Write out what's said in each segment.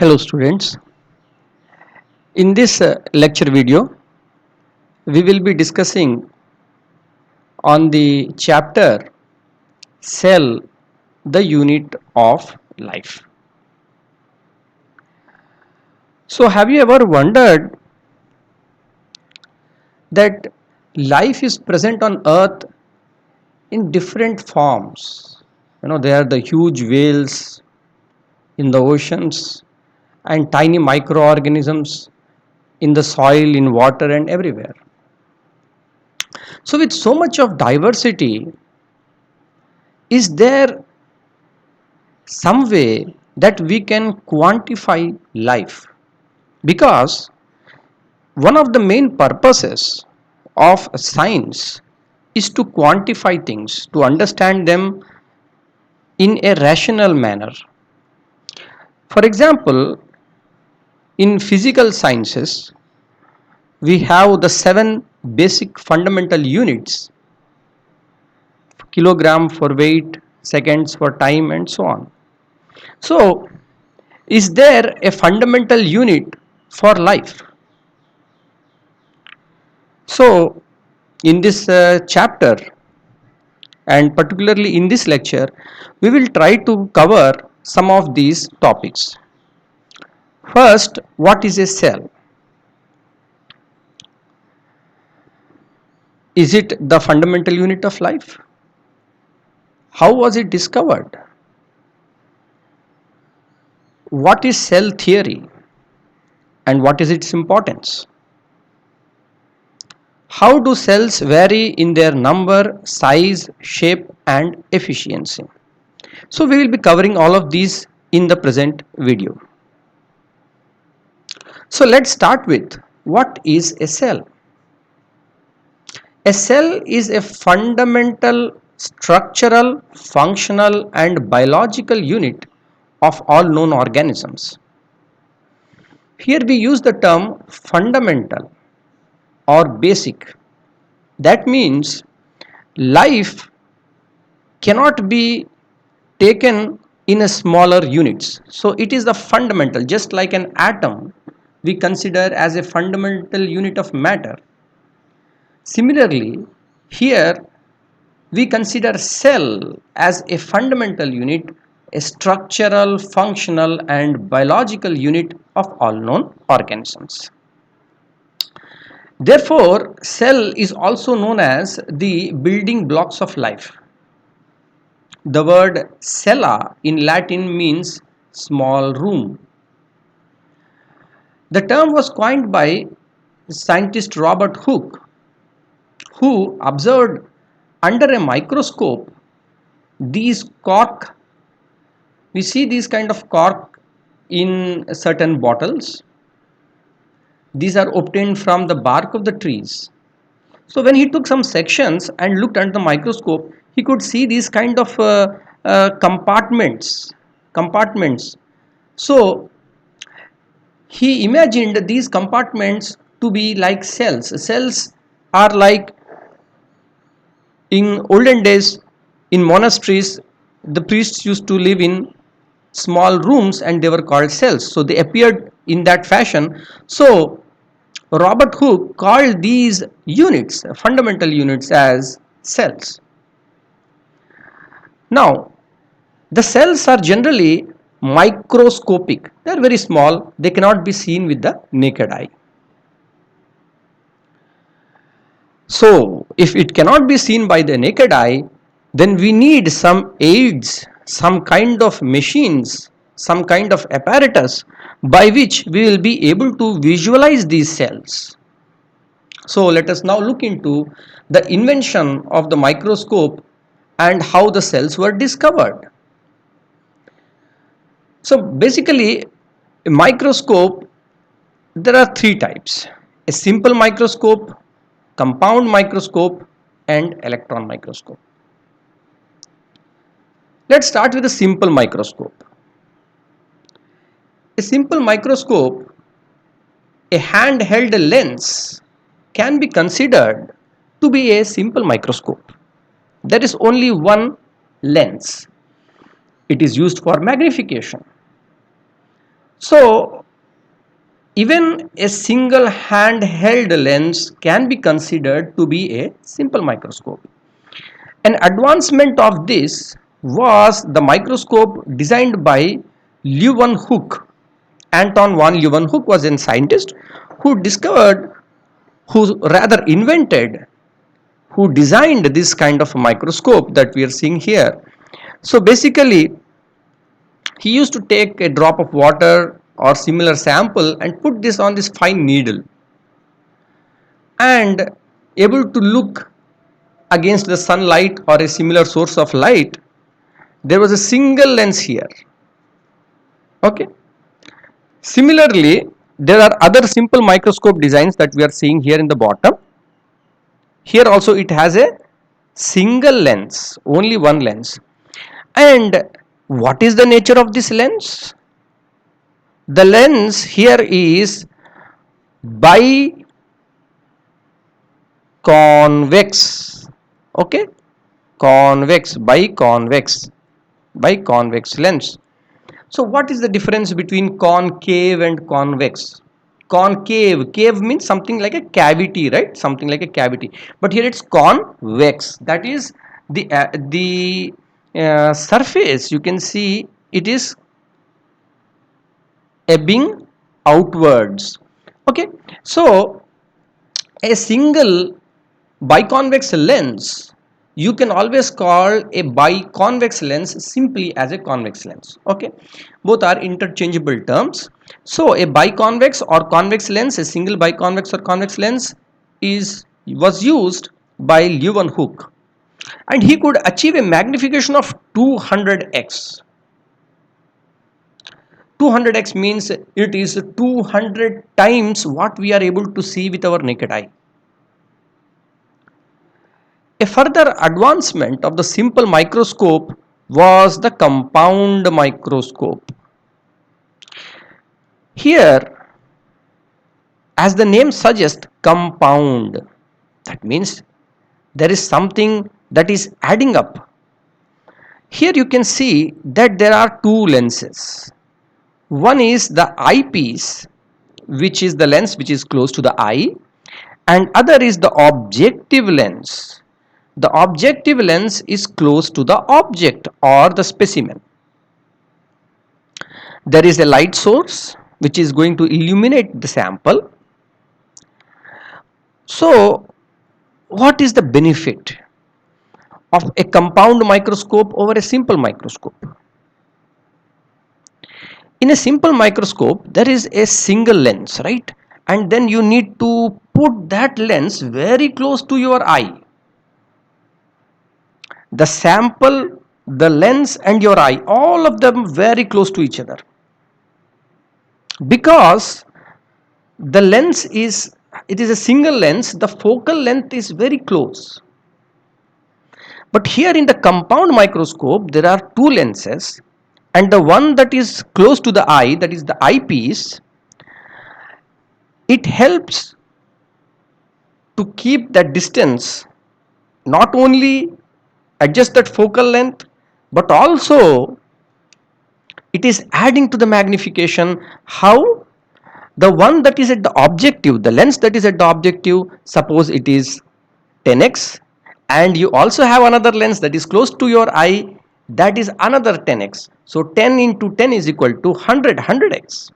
Hello students, in this lecture video we will be discussing on the chapter cell, the unit of life. So have you ever wondered that life is present on earth in different forms? There are the huge whales in the oceans and tiny microorganisms in the soil, in water and everywhere. So with so much of diversity, is there some way that we can quantify life? Because one of the main purposes of science is to quantify things, to understand them in a rational manner. For example, in physical sciences, we have the 7 basic fundamental units: kilogram for weight, seconds for time, and so on. So, is there a fundamental unit for life? So, in this chapter, and particularly in this lecture, we will try to cover some of these topics. First, what is a cell? Is it the fundamental unit of life? How was it discovered? What is cell theory and what is its importance? How do cells vary in their number, size, shape, and efficiency? So, we will be covering all of these in the present video. So, let's start with what is a cell? A cell is a fundamental structural, functional, and biological unit of all known organisms. Here we use the term fundamental or basic. That means life cannot be taken in a smaller units. So it is the fundamental, just like an atom we consider as a fundamental unit of matter. Similarly, here we consider cell as a fundamental unit, a structural, functional and biological unit of all known organisms. Therefore, cell is also known as the building blocks of life. The word cella in Latin means small room. The term was coined by scientist Robert Hooke, who observed under a microscope these cork. We see these kind of cork in certain bottles. These are obtained from the bark of the trees. So when he took some sections and looked under the microscope, he could see these kind of compartments. So he imagined these compartments to be like cells. Cells are like, in olden days in monasteries, the priests used to live in small rooms and they were called cells. So they appeared in that fashion. So Robert Hooke called these units, fundamental units, as cells. Now, the cells are generally microscopic. They are very small. They cannot be seen with the naked eye. So, if it cannot be seen by the naked eye, then we need some aids, some kind of machines, some kind of apparatus by which we will be able to visualize these cells. So let us now look into the invention of the microscope and how the cells were discovered. So basically, a microscope, there are 3 types: a simple microscope, compound microscope, and electron microscope. Let's start with a simple microscope. A simple microscope, a handheld lens, can be considered to be a simple microscope. There is only one lens. It is used for magnification. So even a single handheld lens can be considered to be a simple microscope. An advancement of this was the microscope designed by Leeuwenhoek. Anton van Leeuwenhoek was a scientist who discovered, who rather invented, who designed this kind of microscope that we are seeing here. So basically, he used to take a drop of water or similar sample and put this on this fine needle and able to look against the sunlight or a similar source of light. There was a single lens here. Okay. Similarly, there are other simple microscope designs that we are seeing here in the bottom. Here also it has a single lens, only one lens. And what is the nature of this lens? The lens here is biconvex. Okay, biconvex lens. So what is the difference between concave and convex? Cave means something like a cavity, right? Something like a cavity. But here it's convex. That is the surface. You can see it is ebbing outwards. Okay. So a single biconvex lens, you can always call a biconvex lens simply as a convex lens. Okay, both are interchangeable terms. So a biconvex or convex lens, a single biconvex or convex lens was used by Leeuwenhoek, and he could achieve a magnification of 200x. 200x means it is 200 times what we are able to see with our naked eye. A further advancement of the simple microscope was the compound microscope. Here, as the name suggests, compound, that means there is something that is adding up. Here you can see that there are two lenses. One is the eyepiece, which is the lens which is close to the eye, and other is the objective lens. The objective lens is close to the object or the specimen. There is a light source which is going to illuminate the sample. So, what is the benefit of a compound microscope over a simple microscope? In a simple microscope, there is a single lens, right? And then you need to put that lens very close to your eye. The sample, the lens and your eye, all of them very close to each other, because the lens is, it is a single lens, the focal length is very close. But here in the compound microscope there are two lenses, and the one that is close to the eye, that is the eyepiece, it helps to keep that distance, not only adjust that focal length, but also it is adding to the magnification. How? The one that is at the objective, the lens that is at the objective, suppose it is 10x, and you also have another lens that is close to your eye, that is another 10x. So 10 into 10 is equal to 100x.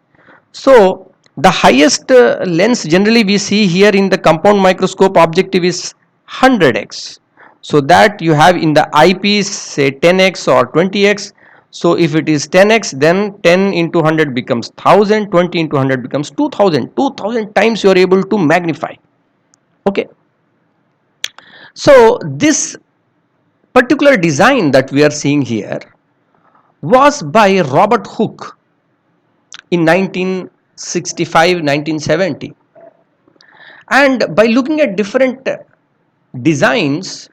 So the highest lens generally we see here in the compound microscope objective is 100x. So that you have in the eyepiece say 10x or 20x. So if it is 10x, then 10 into 100 becomes 1000, 20 into 100 becomes 2000. 2000 times you are able to magnify. Okay. So this particular design that we are seeing here was by Robert Hooke in 1965-1970, and by looking at different designs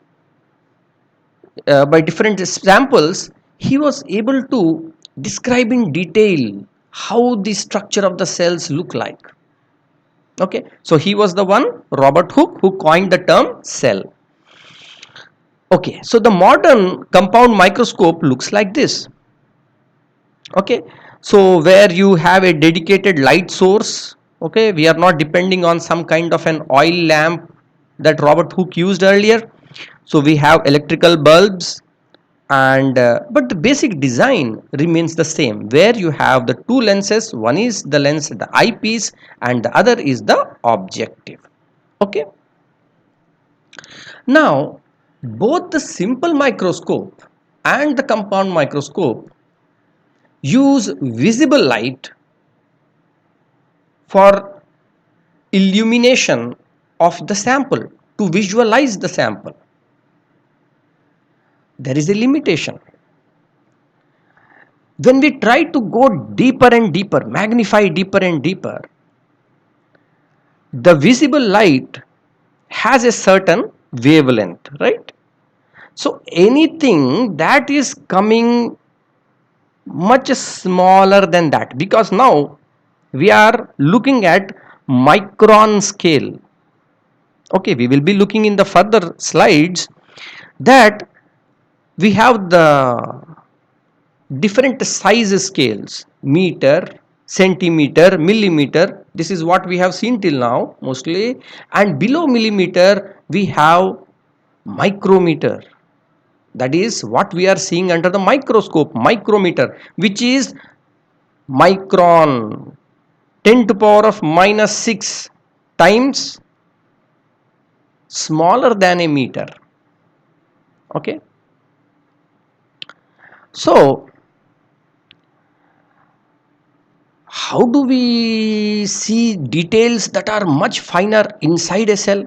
by different samples, he was able to describe in detail how the structure of the cells look like. Okay, so he was the one, Robert Hooke, who coined the term cell. Okay, so the modern compound microscope looks like this. Okay, So where you have a dedicated light source, okay, we are not depending on some kind of an oil lamp that Robert Hooke used earlier. So we have electrical bulbs, and but the basic design remains the same, where you have the two lenses. One is the lens, the eyepiece, and the other is the objective. Okay, now both the simple microscope and the compound microscope use visible light for illumination of the sample, to visualize the sample. There is a limitation. When we try to go deeper and deeper, magnify deeper and deeper, the visible light has a certain wavelength, right? So anything that is coming much smaller than that, because now we are looking at micron scale. Okay, we will be looking in the further slides that we have the different size scales: meter, centimeter, millimeter. This is what we have seen till now mostly, and below millimeter we have micrometer. That is what we are seeing under the microscope, micrometer, which is micron, 10 to power of minus 6 times smaller than a meter. Okay, so how do we see details that are much finer inside a cell?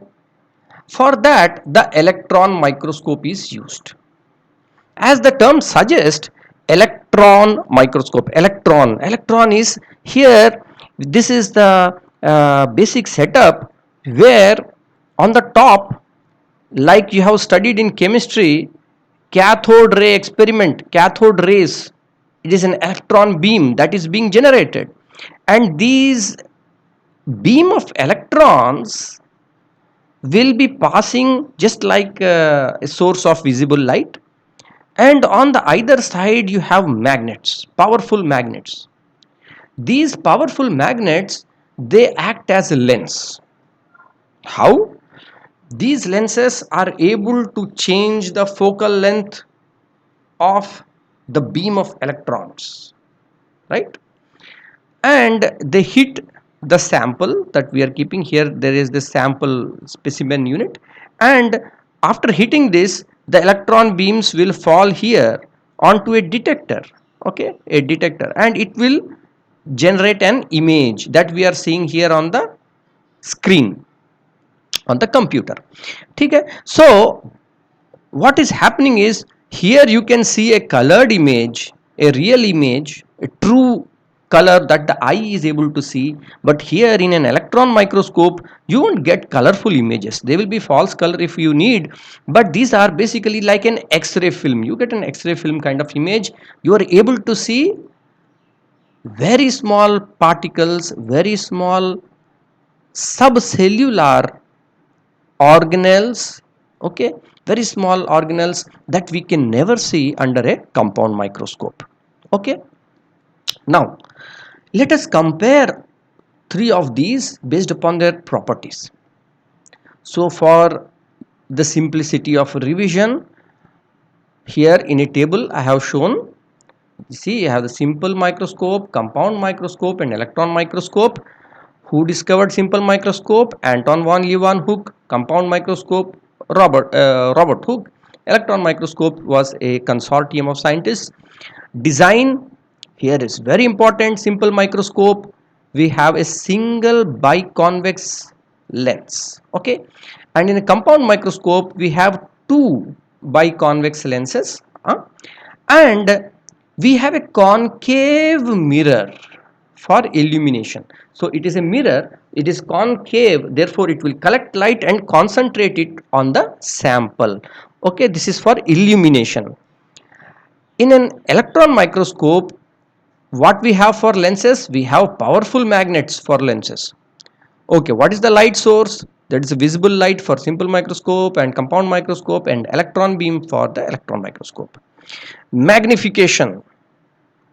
For that, the electron microscope is used. As the term suggests, electron microscope. Electron is here. This is the basic setup, where on the top, like you have studied in chemistry, cathode ray experiment, cathode rays, it is an electron beam that is being generated, and these beam of electrons will be passing just like a source of visible light, and on the either side you have magnets, powerful magnets. These powerful magnets, they act as a lens. How? These lenses are able to change the focal length of the beam of electrons, right? And they hit the sample that we are keeping here. There is the sample specimen unit, and after hitting this, the electron beams will fall here onto a detector. Okay, a detector, and it will generate an image that we are seeing here on the screen, on the computer. Okay, so what is happening is, here you can see a colored image, a real image, a true color that the eye is able to see. But here in an electron microscope, you won't get colorful images. They will be false color if you need, but these are basically like an X-ray film. You get an X-ray film kind of image. You are able to see very small particles, very small subcellular organelles. Okay, very small organelles that we can never see under a compound microscope. Okay, now let us compare three of these based upon their properties. So for the simplicity of revision, here in a table I have shown, you see, you have the simple microscope, compound microscope, and electron microscope. Who discovered simple microscope? Anton von Leeuwenhoek. Compound microscope, Robert Hooke. Electron microscope was a consortium of scientists. Design, here is very important. Simple microscope, we have a single biconvex lens. Okay, and in a compound microscope we have two biconvex lenses, and we have a concave mirror for illumination. So it is a mirror, it is concave, therefore it will collect light and concentrate it on the sample. Okay, this is for illumination. In an electron microscope, what we have for lenses? We have powerful magnets for lenses. Okay, what is the light source? That is visible light for simple microscope and compound microscope, and electron beam for the electron microscope. Magnification.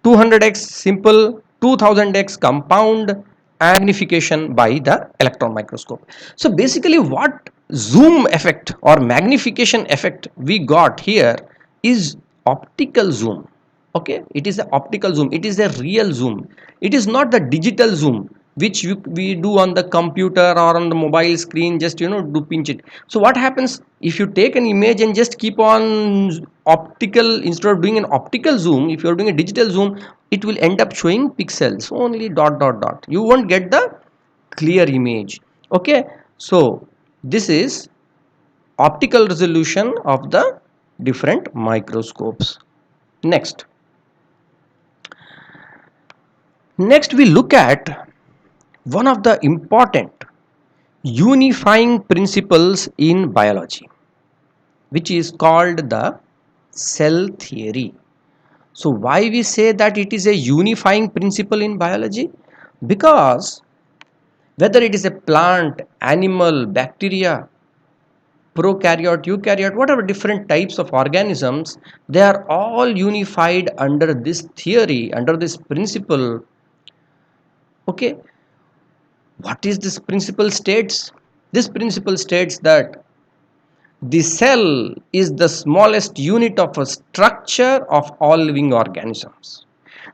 200x simple, 2000x compound, magnification by the electron microscope. So basically what zoom effect or magnification effect we got here is optical zoom. Okay, it is the optical zoom, it is a real zoom, it is not the digital zoom which we do on the computer or on the mobile screen, just do pinch it. So what happens if you take an image and just keep on optical, instead of doing an optical zoom, if you are doing a digital zoom, it will end up showing pixels only, dot dot dot, you won't get the clear image. Okay, so this is optical resolution of the different microscopes. Next we look at one of the important unifying principles in biology, which is called the cell theory. So why we say that it is a unifying principle in biology? Because whether it is a plant, animal, bacteria, prokaryote, eukaryote, whatever different types of organisms, they are all unified under this theory, under this principle. Okay, what is this principle states? This principle states that the cell is the smallest unit of a structure of all living organisms.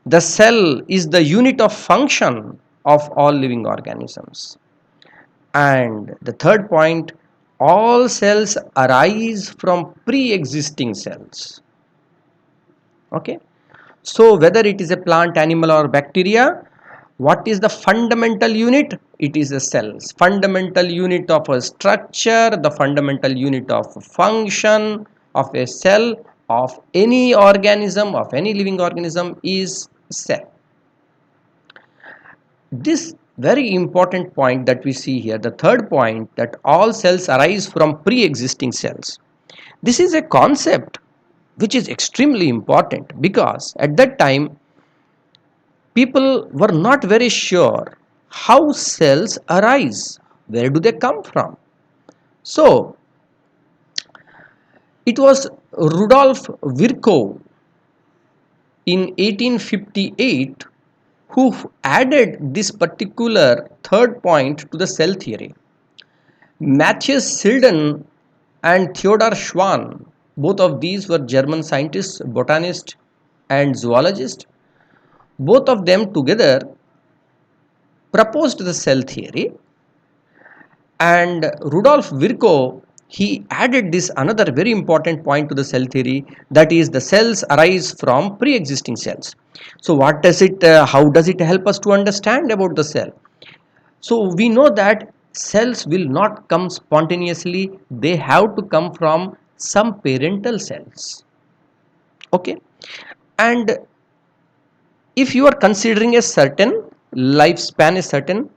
The cell is the unit of function of all living organisms. And the third point, all cells arise from pre-existing cells. Okay, so whether it is a plant, animal or bacteria, what is the fundamental unit? It is a cells. Fundamental unit of a structure, the fundamental unit of function of a cell of any organism, of any living organism is cell. This very important point that we see here, the third point, that all cells arise from pre-existing cells. This is a concept which is extremely important, because at that time people were not very sure how cells arise, where do they come from. So it was Rudolf Virchow in 1858 who added this particular third point to the cell theory. Matthias Silden and Theodor Schwann, both of these were German scientists, botanists and zoologists. Both of them together proposed the cell theory, and Rudolf Virchow, he added this another very important point to the cell theory, that is the cells arise from pre-existing cells. So what does it how does it help us to understand about the cell? So we know that cells will not come spontaneously, they have to come from some parental cells. Okay, and if you are considering a certain lifespan is certain,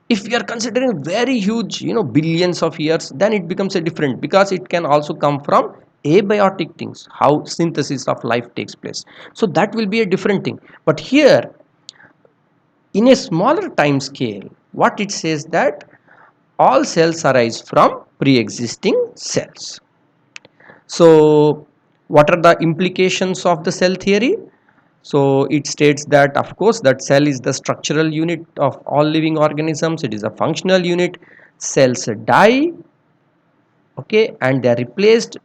if we are considering very huge, billions of years, then it becomes a different, because it can also come from abiotic things, how synthesis of life takes place. So that will be a different thing. But here in a smaller time scale, what it says that all cells arise from pre-existing cells. So what are the implications of the cell theory? So it states that, of course, that cell is the structural unit of all living organisms, it is a functional unit. Cells die, okay, and they are replaced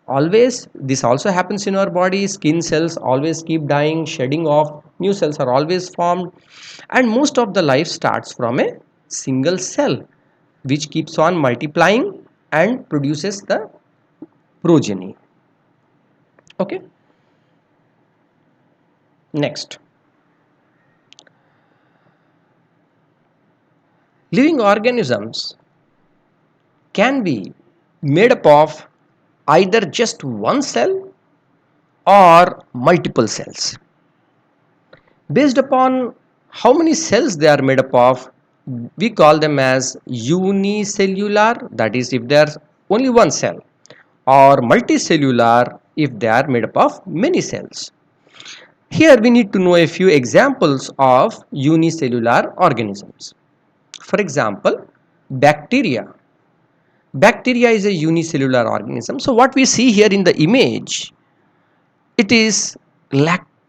always. This also happens in our body, skin cells always keep dying, shedding off, new cells are always formed, and most of the life starts from a single cell which keeps on multiplying and produces the progeny. Okay, next, living organisms can be made up of either just one cell or multiple cells. Based upon how many cells they are made up of, we call them as unicellular, that is if there is only one cell, or multicellular if they are made up of many cells. Here we need to know a few examples of unicellular organisms. For example, bacteria. Bacteria is a unicellular organism. So what we see here in the image, it is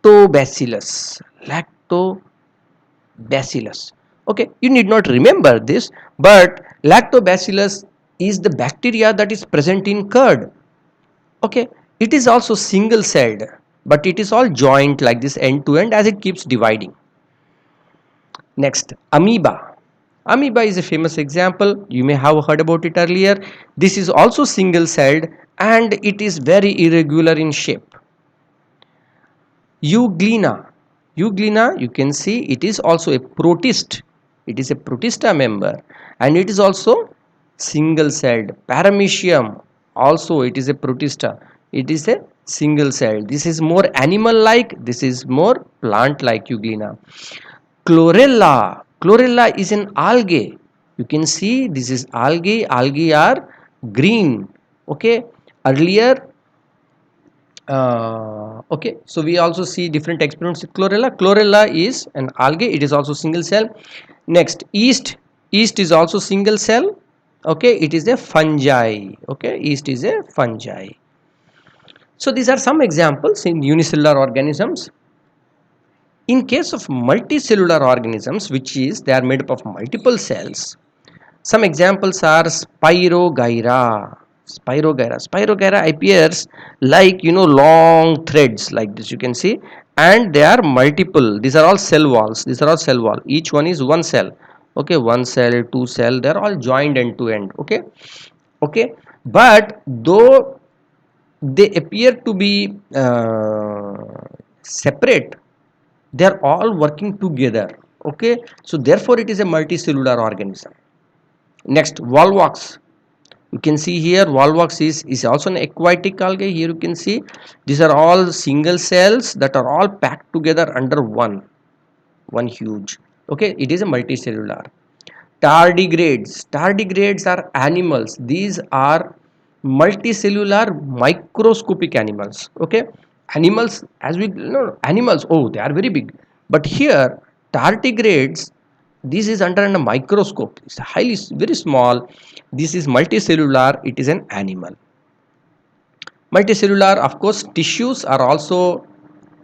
lactobacillus. Lactobacillus. Okay, you need not remember this, but lactobacillus is the bacteria that is present in curd. Okay, it is also single celled, but it is all joined like this end to end as it keeps dividing. Next, amoeba. Amoeba is a famous example. You may have heard about it earlier. This is also single celled and it is very irregular in shape. Euglena. Euglena, you can see it is also a protist. It is a protista member and it is also single celled. Paramecium, also it is a protista. It is a single celled. This is more animal like, this is more plant like Euglena. Chlorella. Chlorella is an algae. You can see this is algae. Algae are green. Okay. Earlier, okay. So we also see different experiments with chlorella. Chlorella is an algae. It is also single cell. Next, yeast. Yeast is also single cell. Okay. It is a fungi. Okay. Yeast is a fungi. So these are some examples in unicellular organisms. In case of multicellular organisms, which is they are made up of multiple cells, some examples are Spirogyra. Spirogyra. Spirogyra appears like long threads like this. You can see, and they are multiple. These are all cell walls. These are all cell wall. Each one is one cell. Okay, one cell, two cell. They are all joined end to end. Okay, okay. But though they appear to be separate, they are all working together. Okay, so therefore it is a multicellular organism. Next, volvox. You can see here volvox is also an aquatic algae. Here you can see these are all single cells that are all packed together under one huge. Okay, it is a multicellular. Tardigrades. Tardigrades are animals. These are multicellular microscopic animals. Okay, animals, as we know, animals, oh, they are very big, but here tardigrades, this is under a microscope. It's highly very small. This is multicellular. It is an animal. Multicellular, of course, tissues are also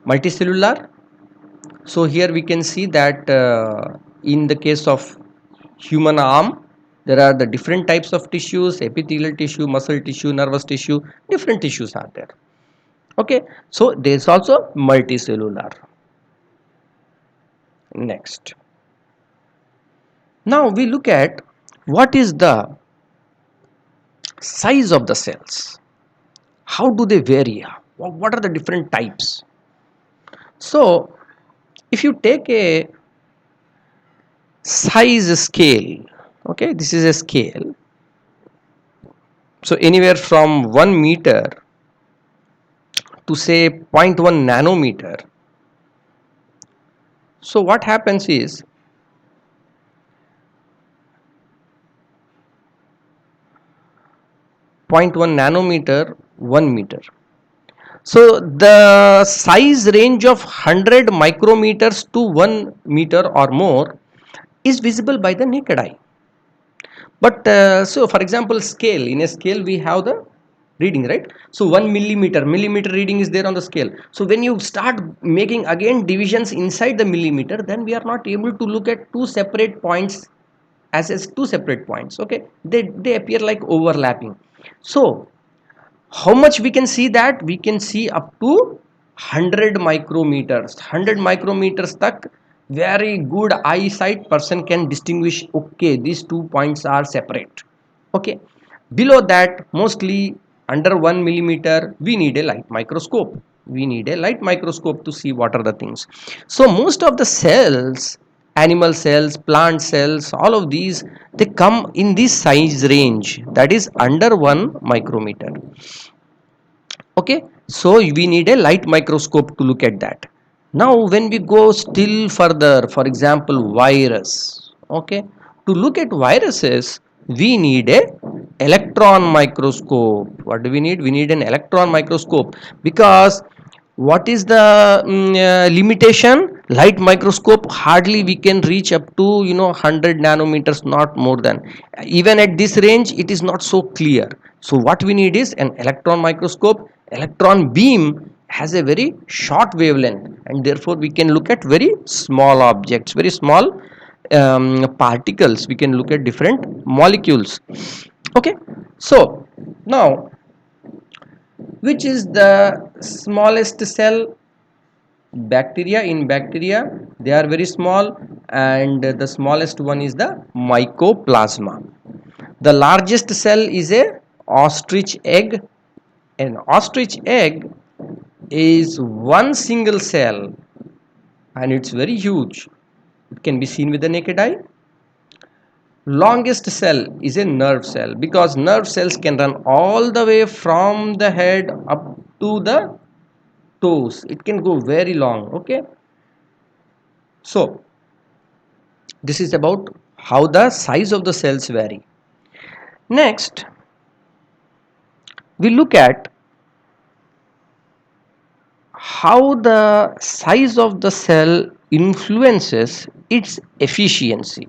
multicellular. So here we can see that in the case of human arm, there are the different types of tissues: epithelial tissue, muscle tissue, nervous tissue. Different tissues are there. Okay, so there is also multicellular. Next, now we look at what is the size of the cells. How do they vary? What are the different types? So if you take a size scale, okay, this is a scale, so anywhere from 1 meter to say zero point 0.1 nanometer. So what happens is, 0.1 nanometer, 1 meter. So the size range of 100 micrometers to 1 meter or more is visible by the naked eye. But so for example, scale, in a scale we have the reading, right? So 1 millimeter reading is there on the scale. So when you start making again divisions inside the millimeter, then we are not able to look at two separate points as two separate points. Okay, they appear like overlapping. So how much we can see? That we can see up to 100 micrometers. 100 micrometers tak very good eyesight person can distinguish, okay, these 2 points are separate. Okay, below that, mostly under 1 millimeter, we need a light microscope. We need a light microscope to see what are the things. So most of the cells, animal cells, plant cells, all of these, they come in this size range, that is under 1 micrometer. Okay, so we need a light microscope to look at that. Now when we go still further, for example, virus. Okay, to look at viruses, we need a electron microscope. What do we need? We need an electron microscope, because what is the limitation? Light microscope, hardly we can reach up to 100 nanometers, not more than. Even at this range it is not so clear. So what we need is an electron microscope. Electron beam has a very short wavelength, and therefore we can look at very small objects, very small particles. We can look at different molecules. Okay, so now, which is the smallest cell? Bacteria. In bacteria, they are very small, and the smallest one is the mycoplasma. The largest cell is a ostrich egg. An ostrich egg is one single cell, and it's very huge. It can be seen with the naked eye. Longest cell is a nerve cell, because nerve cells can run all the way from the head up to the toes. It can go very long. Okay, so this is about how the size of the cells vary. Next, we look at how the size of the cell influences its efficiency.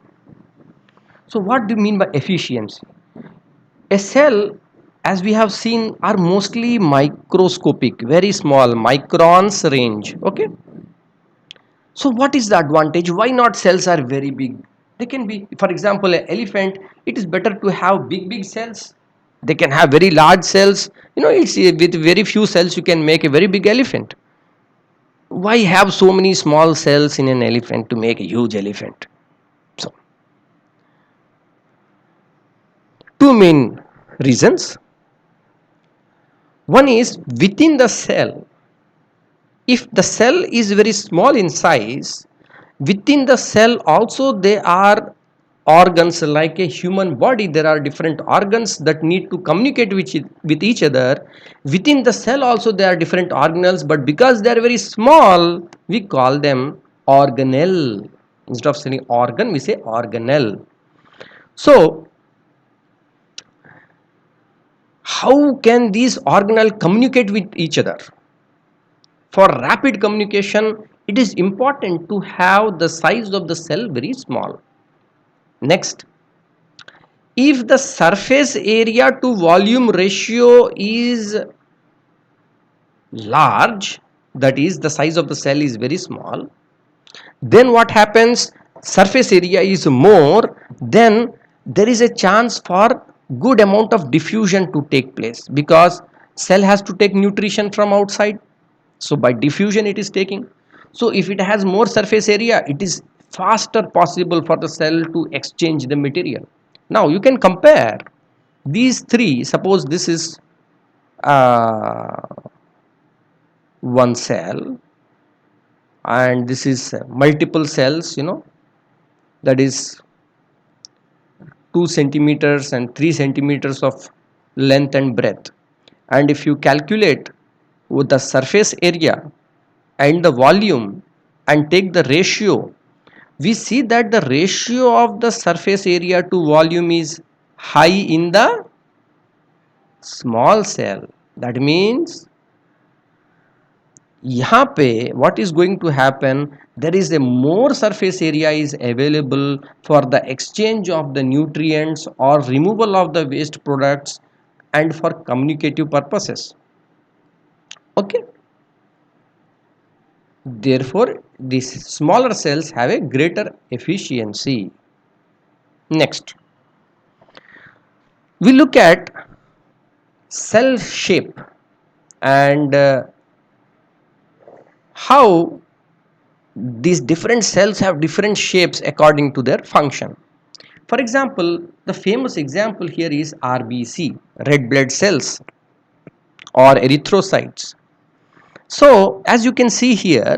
So what do you mean by efficiency? A cell, as we have seen, are mostly microscopic, very small, microns range. Okay, so what is the advantage? Why not cells are very big? They can be, for example, an elephant, it is better to have big cells. They can have very large cells. It's with very few cells you can make a very big elephant. Why have so many small cells in an elephant to make a huge elephant? So two main reasons. One is, within the cell, if the cell is very small in size, within the cell also there are organs. Like a human body, there are different organs that need to communicate with each other. Within the cell also there are different organelles, but because they are very small, we call them organelle. Instead of saying organ, we say organelle. So how can these organelles communicate with each other? For rapid communication, it is important to have the size of the cell very small. Next, if the surface area to volume ratio is large, that is, the size of the cell is very small, then what happens? Surface area is more, then there is a chance for good amount of diffusion to take place, because cell has to take nutrition from outside. So by diffusion it is taking. So if it has more surface area, it is faster possible for the cell to exchange the material. Now you can compare these three. Suppose this is uh, one cell, and this is multiple cells, that is 2 centimeters and 3 centimeters of length and breadth. And if you calculate with the surface area and the volume and take the ratio, we see that the ratio of the surface area to volume is high in the small cell. That means यहाँ पे what is going to happen, there is a more surface area is available for the exchange of the nutrients or removal of the waste products and for communicative purposes. Okay, therefore these smaller cells have a greater efficiency. Next, we look at cell shape and how these different cells have different shapes according to their function. For example, the famous example here is RBC, red blood cells, or erythrocytes. So as you can see here,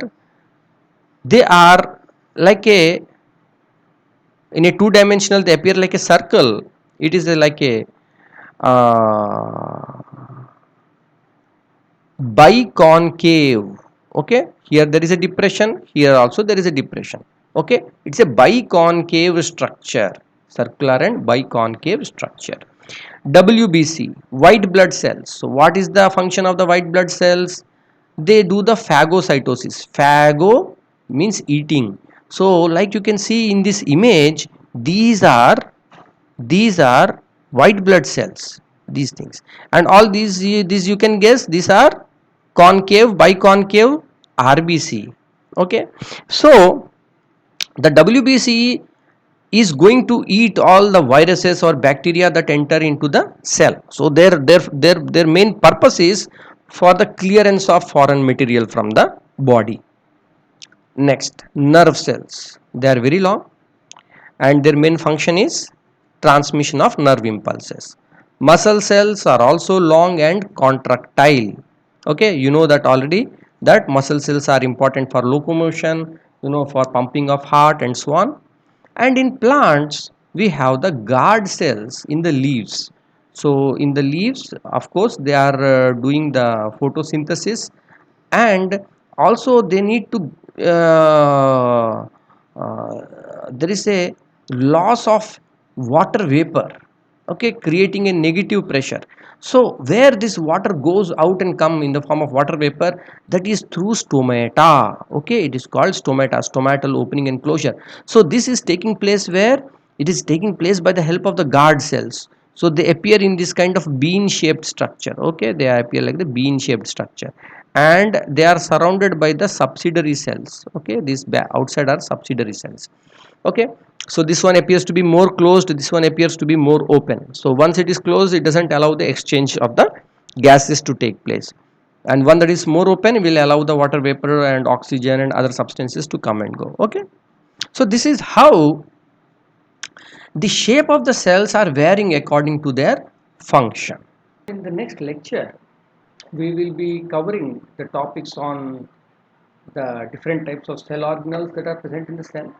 they are like a, in a two-dimensional they appear like a circle. It is like a uh, biconcave. Okay, here there is a depression, here also there is a depression. Okay, it's a biconcave structure, circular and biconcave structure. WBC, white blood cells. So what is the function of the white blood cells? They do the phagocytosis. Phago means eating. So like you can see in this image, these are white blood cells, these things, and all these you can guess these are concave, biconcave, RBC. Okay, so the WBC is going to eat all the viruses or bacteria that enter into the cell. So their main purpose is for the clearance of foreign material from the body. Next, nerve cells. They are very long and their main function is transmission of nerve impulses. Muscle cells are also long and contractile. Okay, you know that already, that muscle cells are important for locomotion, for pumping of heart and so on. And in plants, we have the guard cells in the leaves. So in the leaves, of course, they are doing the photosynthesis, and also they need to there is a loss of water vapor, okay, creating a negative pressure. So where this water goes out and come in the form of water vapor, that is through stomata. Okay, it is called stomata, stomatal opening and closure. So this is taking place where it is taking place by the help of the guard cells. So they appear in this kind of bean shaped structure. Okay, they appear like the bean shaped structure, and they are surrounded by the subsidiary cells. Okay, these outside are subsidiary cells. Okay, so this one appears to be more closed, this one appears to be more open. So once it is closed, it doesn't allow the exchange of the gases to take place, and one that is more open will allow the water vapor and oxygen and other substances to come and go. Okay, so this is how the shape of the cells are varying according to their function. In the next lecture, we will be covering the topics on the different types of cell organelles that are present in the cell,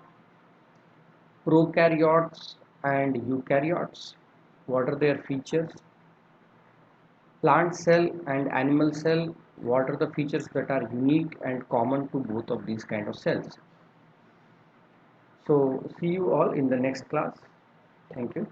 prokaryotes and eukaryotes, what are their features, plant cell and animal cell, what are the features that are unique and common to both of these kind of cells. So see you all in the next class. Thank you.